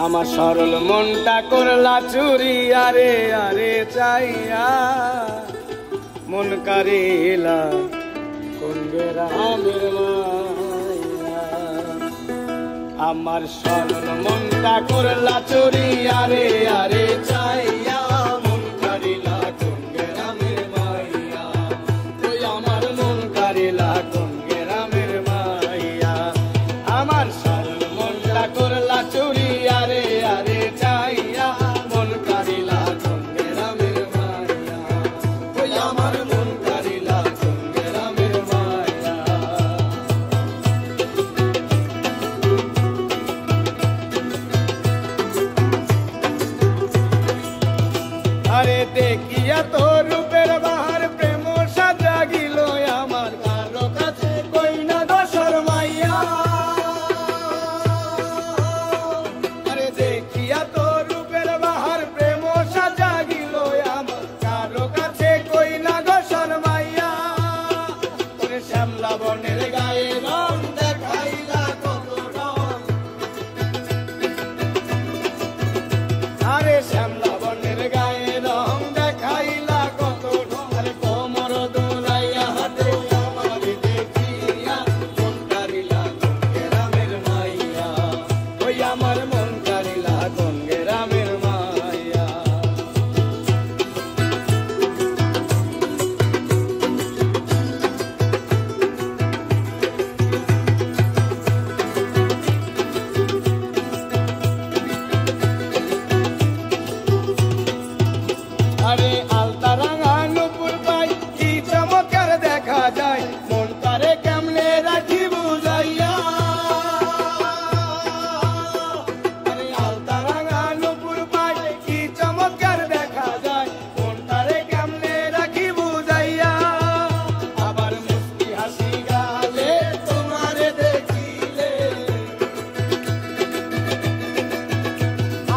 আমার সরল মনটা করলা চুরি আরে আরে চাইয়া মন কারিলা কোন গ্রামের মাইয়া। আমার সরল মনটা করলা চুরি আরে আরে চাইয়া মন কারিলা কোন গ্রামের মাইয়া। ওই আমার মন কারিলা কোন গ্রামের মাইয়া। আমার সরল মনটা করলা চুরি আরে আরে চাইয়া মন কারিলা কোন গ্রামের মাইয়া। ওই আমার মন কারিলা কোন গ্রামের মাইয়া। আরে দেখিয়া তোর রূপের বাহার প্রেম সাজা গিল আমার কারো কাছে কই না দোসর মাইয়া। আরে দেখিয়া তোর রূপের বাহার প্রেম সাজা গিল আমার কারো কাছে কই না দোসর মাইয়া। ওরে শ্যামলা বনের গায়ে রং দেখাইলা কত রং। আরে শ্যামলা বনের গায়ে রং দেখাইলা কত রং। আরে কোমর দোলাইয়া হাতে আমার দেখিয়া মন কারিলা কোন গ্রামের মাইয়া। ওই আমার মন কারিলা কোন গ্রামের মাইয়া। আরে আলতা রাঙা নুপুর পাই কি চমৎকার দেখা যায় মন তারে কেমনে রাখি বুঝাইয়া। আরে আলতা রাঙা নুপুর পাই কি চমৎকার দেখা যায় মন তারে কেমনে রাখি বুঝাইয়া। আবার মুস্কি হাসি গালে তোমারে দেখিলে।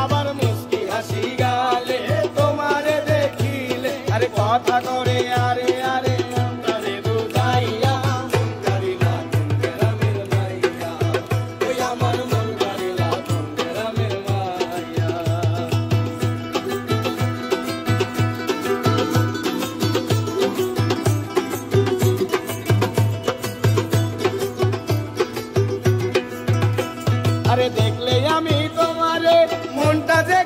আবার মুস্কি হাসি গালে তোমারে দেখিলে। আরে কথা করে আরে আরে আমারে বুঝাইয়া মন কারিলা কোন গ্রামের মাইয়া। ওই আমার মন কারিলা কোন গ্রামের মাইয়া। আরে দেখলে আমি তোমারে মনটা যে